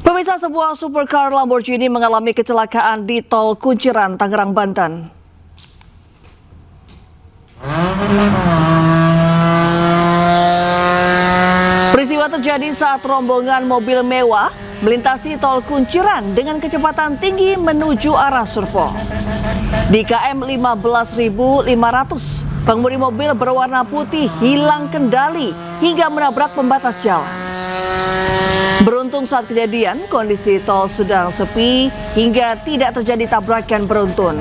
Pemirsa, sebuah supercar Lamborghini mengalami kecelakaan di Tol Kunciran, Tangerang, Banten. Peristiwa terjadi saat rombongan mobil mewah melintasi Tol Kunciran dengan kecepatan tinggi menuju arah Serpong. Di KM 15.500, pengemudi mobil berwarna putih hilang kendali hingga menabrak pembatas jalan. Beruntung saat kejadian, kondisi tol sedang sepi hingga tidak terjadi tabrakan beruntun.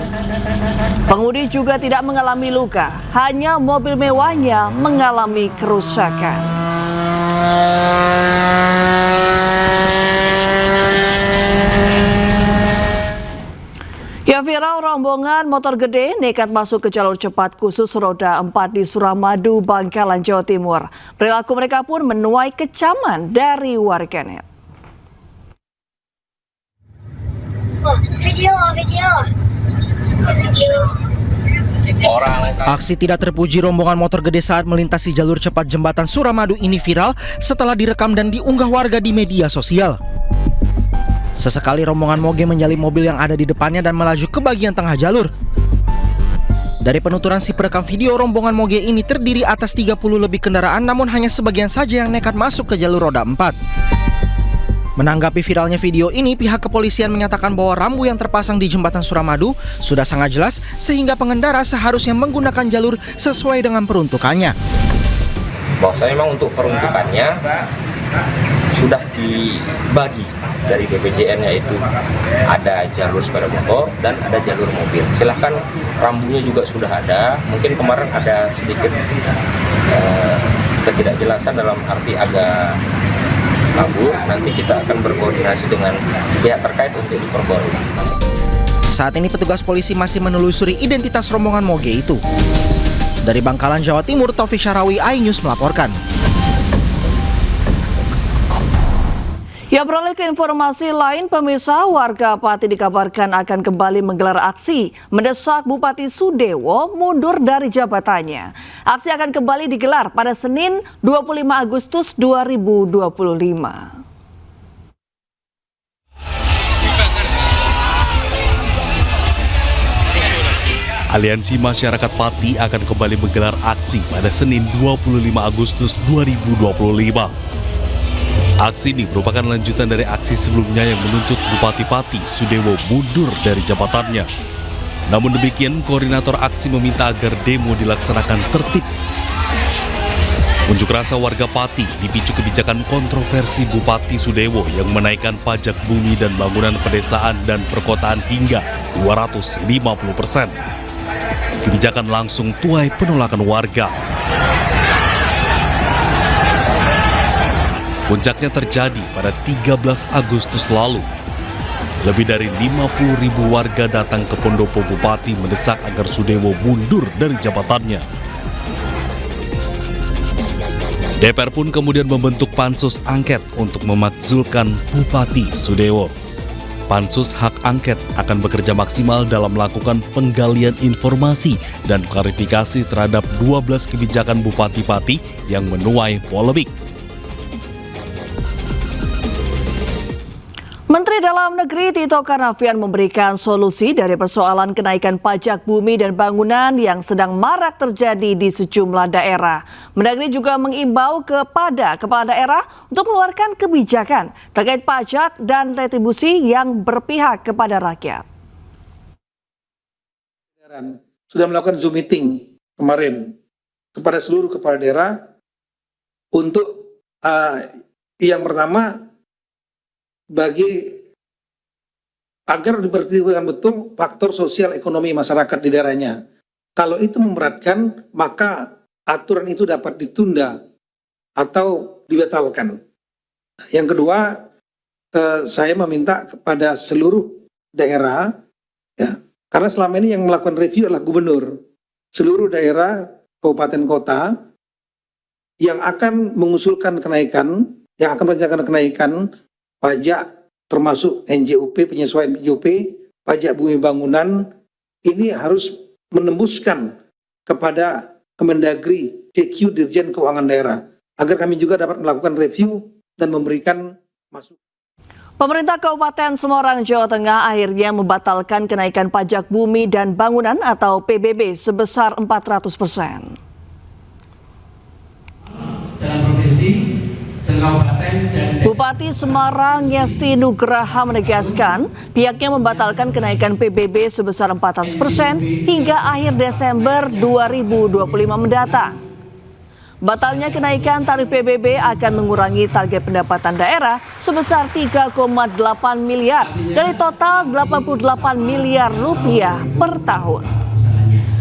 Pengemudi juga tidak mengalami luka, hanya mobil mewahnya mengalami kerusakan. Ya, viral rombongan motor gede nekat masuk ke jalur cepat khusus roda 4 di Suramadu, Bangkalan, Jawa Timur. Perilaku mereka pun menuai kecaman dari warganet. Video. Aksi tidak terpuji rombongan motor gede saat melintasi jalur cepat jembatan Suramadu ini viral setelah direkam dan diunggah warga di media sosial. Sesekali rombongan moge menyalip mobil yang ada di depannya dan melaju ke bagian tengah jalur. Dari penuturan si perekam video, rombongan moge ini terdiri atas 30 lebih kendaraan, namun hanya sebagian saja yang nekat masuk ke jalur roda 4. Menanggapi viralnya video ini, pihak kepolisian menyatakan bahwa rambu yang terpasang di jembatan Suramadu sudah sangat jelas sehingga pengendara seharusnya menggunakan jalur sesuai dengan peruntukannya. Bahwasanya memang untuk peruntukannya sudah dibagi dari BPJN, yaitu ada jalur sepeda motor dan ada jalur mobil. Silahkan, rambunya juga sudah ada. Mungkin kemarin ada sedikit ketidakjelasan dalam arti agak kabur. Nanti kita akan berkoordinasi dengan pihak terkait untuk diperbarui. Saat ini petugas polisi masih menelusuri identitas rombongan moge itu. Dari Bangkalan, Jawa Timur, Taufik Syarawi, iNews melaporkan. Ya, beralih ke informasi lain, pemirsa, warga Pati dikabarkan akan kembali menggelar aksi mendesak Bupati Sudewo mundur dari jabatannya. Aksi akan kembali digelar pada Senin 25 Agustus 2025. Aliansi Masyarakat Pati akan kembali menggelar aksi pada Senin 25 Agustus 2025. Aksi ini merupakan lanjutan dari aksi sebelumnya yang menuntut Bupati Pati Sudewo mundur dari jabatannya. Namun demikian, koordinator aksi meminta agar demo dilaksanakan tertib. Unjuk rasa warga Pati dipicu kebijakan kontroversi Bupati Sudewo yang menaikkan pajak bumi dan bangunan pedesaan dan perkotaan hingga 250%. Kebijakan langsung tuai penolakan warga. Puncaknya terjadi pada 13 Agustus lalu. Lebih dari 50.000 warga datang ke pendopo Bupati mendesak agar Sudewo mundur dari jabatannya. DPR pun kemudian membentuk pansus angket untuk memakzulkan Bupati Sudewo. Pansus hak angket akan bekerja maksimal dalam melakukan penggalian informasi dan klarifikasi terhadap 12 kebijakan Bupati Pati yang menuai polemik. Menteri Dalam Negeri Tito Karnavian memberikan solusi dari persoalan kenaikan pajak bumi dan bangunan yang sedang marak terjadi di sejumlah daerah. Mendagri juga mengimbau kepada kepala daerah untuk mengeluarkan kebijakan terkait pajak dan retribusi yang berpihak kepada rakyat. Sudah melakukan Zoom meeting kemarin kepada seluruh kepala daerah untuk yang pertama, bagi agar diperhatikan betul faktor sosial ekonomi masyarakat di daerahnya. Kalau itu memberatkan, maka aturan itu dapat ditunda atau dibatalkan. Yang kedua, saya meminta kepada seluruh daerah, ya, karena selama ini yang melakukan review adalah gubernur. Seluruh daerah, kabupaten kota yang akan mengusulkan kenaikan, yang akan merencanakan kenaikan pajak termasuk NJUP, penyesuaian NJUP, pajak bumi bangunan, ini harus menembuskan kepada Kemendagri, CQ, Dirjen Keuangan Daerah, agar kami juga dapat melakukan review dan memberikan masukan. Pemerintah Kabupaten Semarang, Jawa Tengah akhirnya membatalkan kenaikan pajak bumi dan bangunan atau PBB sebesar 400%. Bupati Semarang Ngesti Nugraha menegaskan pihaknya membatalkan kenaikan PBB sebesar 400% hingga akhir Desember 2025 mendatang. Batalnya kenaikan tarif PBB akan mengurangi target pendapatan daerah sebesar 3,8 miliar dari total 88 miliar rupiah per tahun.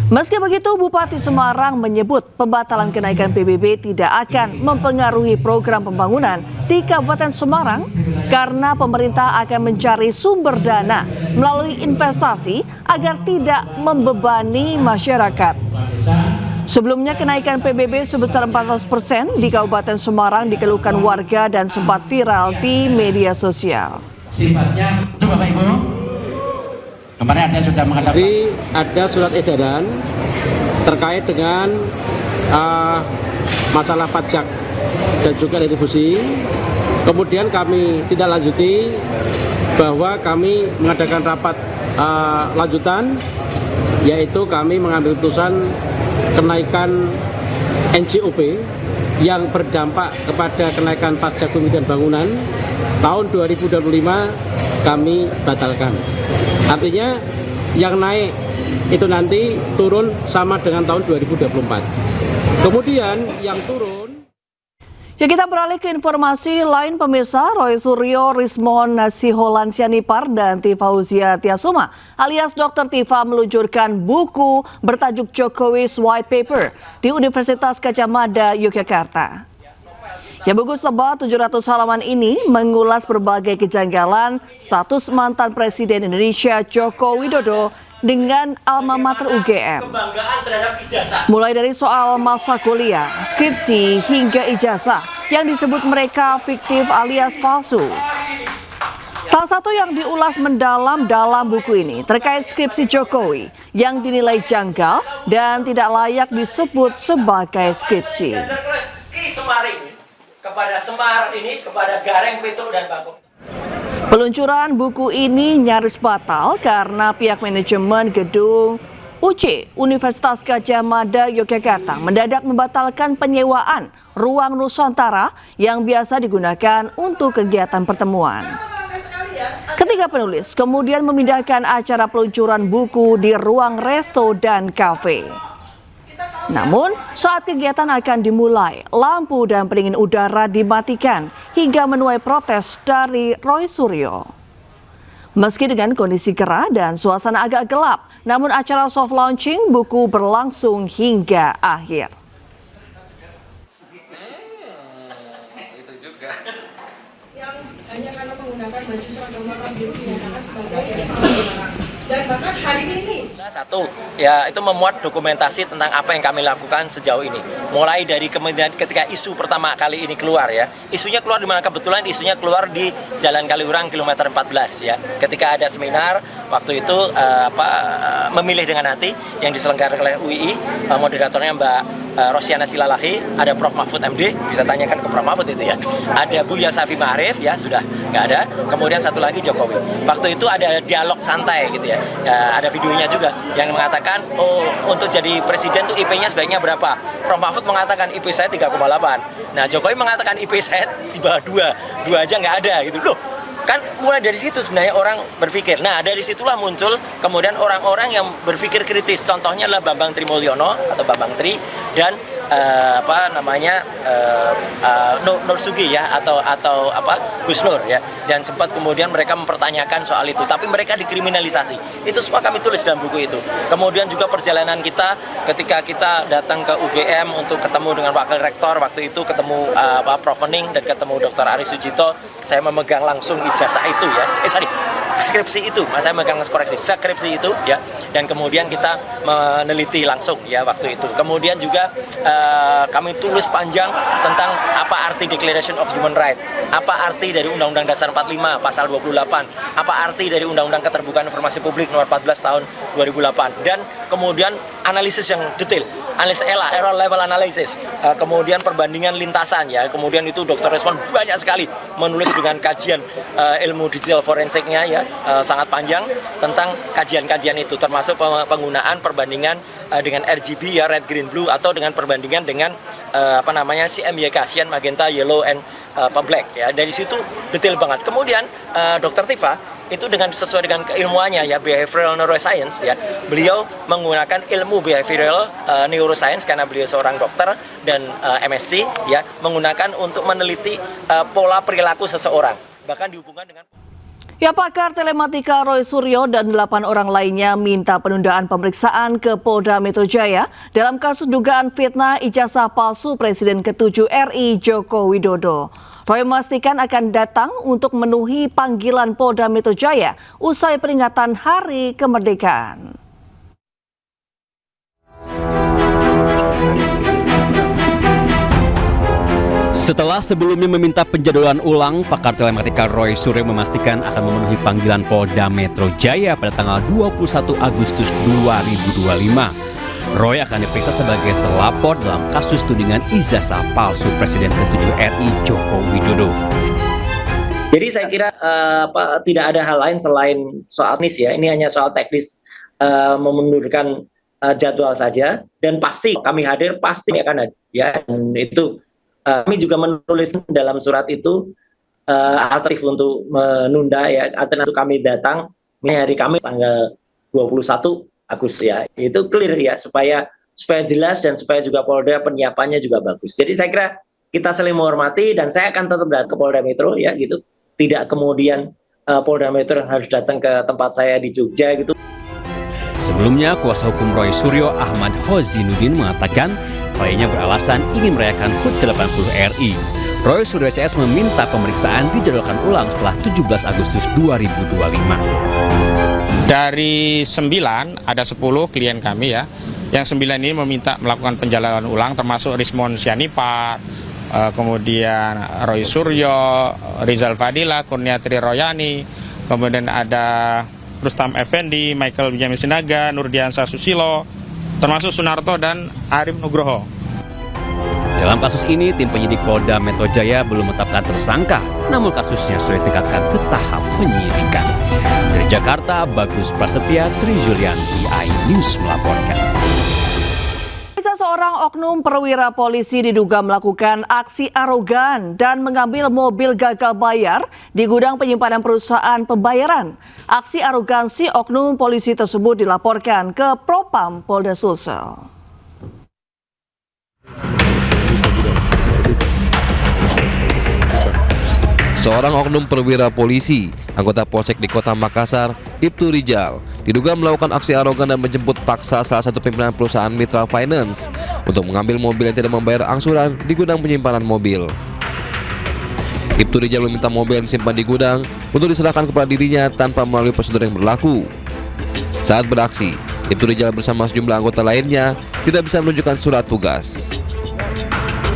Meski begitu, Bupati Semarang menyebut pembatalan kenaikan PBB tidak akan mempengaruhi program pembangunan di Kabupaten Semarang karena pemerintah akan mencari sumber dana melalui investasi agar tidak membebani masyarakat. Sebelumnya kenaikan PBB sebesar 400% di Kabupaten Semarang dikeluhkan warga dan sempat viral di media sosial. Sifatnya, itu Bapak Ibu, kemarin ada sudah mengatakan. Jadi ada surat edaran terkait dengan masalah pajak dan juga retribusi. Kemudian kami tidak lanjuti bahwa kami mengadakan rapat lanjutan, yaitu kami mengambil keputusan kenaikan NJOP yang berdampak kepada kenaikan pajak bumi dan bangunan tahun 2025 kami batalkan. Artinya yang naik itu nanti turun sama dengan tahun 2024. Kemudian yang turun. Ya, kita beralih ke informasi lain pemirsa. Roy Suryo, Rismon Siholan Sianipar, dan Tifauzia Tiasuma alias Dr. Tifa meluncurkan buku bertajuk Jokowi's White Paper di Universitas Gadjah Mada, Yogyakarta. Ya, buku tebal 700 halaman ini mengulas berbagai kejanggalan status mantan Presiden Indonesia Joko Widodo dengan alma mater UGM. Mulai dari soal masa kuliah, skripsi, hingga ijazah yang disebut mereka fiktif alias palsu. Salah satu yang diulas mendalam dalam buku ini terkait skripsi Jokowi yang dinilai janggal dan tidak layak disebut sebagai skripsi. Kepada Semar ini, kepada Gareng, Petruk, dan Bagong. Peluncuran buku ini nyaris batal karena pihak manajemen gedung UC Universitas Gadjah Mada Yogyakarta mendadak membatalkan penyewaan ruang Nusantara yang biasa digunakan untuk kegiatan pertemuan. Ketiga penulis kemudian memindahkan acara peluncuran buku di ruang resto dan kafe. Namun, saat kegiatan akan dimulai, lampu dan pendingin udara dimatikan hingga menuai protes dari Roy Suryo. Meski dengan kondisi gerah dan suasana agak gelap, namun acara soft launching buku berlangsung hingga akhir. Itu juga. Yang hanya karena menggunakan baju seragam warna biru dinyatakan sebagai dan bahkan hari ini. Satu, ya itu memuat dokumentasi tentang apa yang kami lakukan sejauh ini. Mulai dari kemudian ketika isu pertama kali ini keluar ya. Isunya keluar di mana? Kebetulan isunya keluar di Jalan Kaliurang kilometer 14 ya. Ketika ada seminar waktu itu memilih dengan hati yang diselenggarakan oleh UII, moderatornya Mbak Rosiana Silalahi, ada Prof Mahfud MD, bisa tanyakan ke Prof Mahfud itu ya. Ada Bu Yasafi Ma'arif ya, sudah nggak ada. Kemudian satu lagi Jokowi. Waktu itu ada dialog santai gitu ya. Ada videonya juga yang mengatakan, oh untuk jadi presiden tuh IP-nya sebaiknya berapa? Prof Mahfud mengatakan IP saya 3,8. Nah Jokowi mengatakan IP saya di bawah 2 aja nggak ada gitu loh. Kan mulai dari situ sebenarnya orang berpikir. Nah dari situlah muncul kemudian orang-orang yang berpikir kritis. Contohnya adalah Bambang Trimulyono atau Bambang Tri dan Nur Sugi ya atau Gus Nur ya, dan sempat kemudian mereka mempertanyakan soal itu, tapi mereka dikriminalisasi. Itu semua kami tulis dalam buku itu. Kemudian juga perjalanan kita ketika kita datang ke UGM untuk ketemu dengan wakil rektor waktu itu, ketemu Prof Ening dan ketemu Dr. Ari Sujito, saya memegang langsung ijazah itu ya. skripsi itu, saya megang koreksi skripsi itu ya, dan kemudian kita meneliti langsung ya waktu itu. Kemudian juga kami tulis panjang tentang apa arti Declaration of Human Rights, apa arti dari Undang-Undang Dasar 45 pasal 28, apa arti dari Undang-Undang Keterbukaan Informasi Publik nomor 14 tahun 2008, dan kemudian analisis yang detail, analisis error level analysis, kemudian perbandingan lintasan ya, kemudian itu Dr. Resmond banyak sekali menulis dengan kajian ilmu digital forensiknya ya, sangat panjang tentang kajian-kajian itu, termasuk penggunaan perbandingan dengan RGB ya, red green blue, atau dengan perbandingan dengan CMYK, cyan magenta yellow and black ya. Dari situ detail banget. Kemudian Dr. Tifa itu sesuai dengan keilmuannya ya, behavioral neuroscience ya, beliau menggunakan ilmu behavioral neuroscience karena beliau seorang dokter dan MSc ya, menggunakan untuk meneliti pola perilaku seseorang, bahkan dihubungkan dengan Ya, pakar telematika Roy Suryo dan 8 orang lainnya minta penundaan pemeriksaan ke Polda Metro Jaya dalam kasus dugaan fitnah ijazah palsu Presiden ke-7 RI Joko Widodo. Roy memastikan akan datang untuk memenuhi panggilan Polda Metro Jaya usai peringatan Hari Kemerdekaan. Setelah sebelumnya meminta penjadwalan ulang, pakar telematika Roy Suryo memastikan akan memenuhi panggilan Polda Metro Jaya pada tanggal 21 Agustus 2025. Roy akan diperiksa sebagai terlapor dalam kasus tudingan ijazah palsu Presiden ke-7 RI Joko Widodo. Jadi saya kira tidak ada hal lain selain soal teknis ya, ini hanya soal teknis memundurkan jadwal saja, dan pasti kami hadir, pasti akan hadir ya, dan itu kami juga menulis dalam surat itu alternatif untuk menunda ya, alternatif kami datang hari Kamis tanggal 21 Agustus ya, itu clear ya, supaya jelas dan supaya juga Polda penyiapannya juga bagus. Jadi saya kira kita saling menghormati, dan saya akan tetap datang ke Polda Metro ya gitu, tidak kemudian Polda Metro yang harus datang ke tempat saya di Jogja gitu. Sebelumnya, kuasa hukum Roy Suryo Ahmad Hozinuddin mengatakan kliennya beralasan ingin merayakan HUT ke-80 RI. Roy Suryo CS meminta pemeriksaan dijadwalkan ulang setelah 17 Agustus 2025. Dari 9, ada 10 klien kami ya. Yang 9 ini meminta melakukan penjadwalan ulang, termasuk Rismond Sianipar, kemudian Roy Suryo, Rizal Fadila, Kurniatri Royani, kemudian ada Rustam Effendi, Michael Benjamin Sinaga, Nurdiansa Susilo, termasuk Sunarto dan Arif Nugroho. Dalam kasus ini, tim penyidik Polda Metro Jaya belum menetapkan tersangka, namun kasusnya sudah ditingkatkan ke tahap penyidikan. Dari Jakarta, Bagus Prasetya, Trijulianti, iNews melaporkan. Seorang oknum perwira polisi diduga melakukan aksi arogan dan mengambil mobil gagal bayar di gudang penyimpanan perusahaan pembayaran. Aksi arogansi oknum polisi tersebut dilaporkan ke Propam Polda Sulsel. Seorang oknum perwira polisi, anggota Polsek di Kota Makassar, Ibtu Rijal, diduga melakukan aksi arogan dan menjemput paksa salah satu pimpinan perusahaan Mitra Finance untuk mengambil mobil yang tidak membayar angsuran di gudang penyimpanan mobil. Ibtu Rijal meminta mobil yang disimpan di gudang untuk diserahkan kepada dirinya tanpa melalui prosedur yang berlaku. Saat beraksi, Ibtu Rijal bersama sejumlah anggota lainnya tidak bisa menunjukkan surat tugas.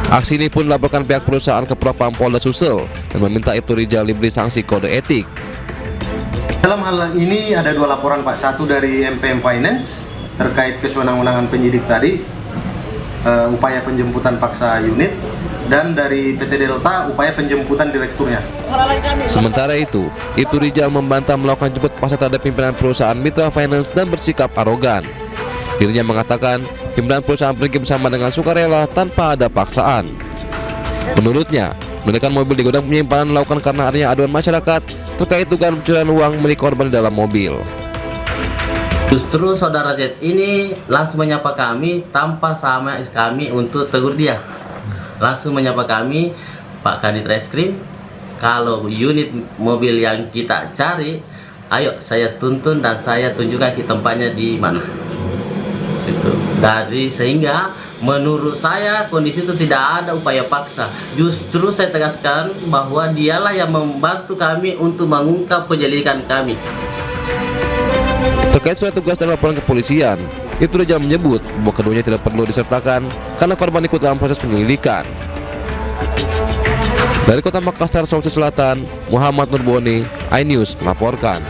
Aksi ini pun dilaporkan pihak perusahaan ke Propam Polda Sulsel dan meminta Ibtu Rijal diberi sanksi kode etik. Dalam hal ini ada 2 laporan Pak, satu dari MPM Finance terkait kesewenang-wenangan penyidik tadi, upaya penjemputan paksa unit, dan dari PT Delta upaya penjemputan direkturnya. Sementara itu, Ibtu Rijal membantah melakukan jemput paksa terhadap pimpinan perusahaan Mitra Finance dan bersikap arogan. Dirinya mengatakan pimpinan perusahaan pergi bersama dengan sukarela tanpa ada paksaan. Menurutnya, menekan mobil di gudang penyimpanan dilakukan karena adanya aduan masyarakat terkait dugaan pencurian uang milik korban di dalam mobil. Justru saudara Z ini langsung menyapa kami tanpa sama kami untuk tegur dia. Langsung menyapa kami, Pak Kadit Reskrim, kalau unit mobil yang kita cari, ayo saya tuntun dan saya tunjukkan ke tempatnya di mana. Situ. Sehingga menurut saya kondisi itu tidak ada upaya paksa. Justru saya tegaskan bahwa dialah yang membantu kami untuk mengungkap penyelidikan kami. Terkait surat tugas dan laporan kepolisian, Ibtu Rijal menyebut bahwa keduanya tidak perlu disertakan karena korban ikut dalam proses penyelidikan. Dari Kota Makassar, Sulawesi Selatan, Muhammad Nurboni, iNews melaporkan.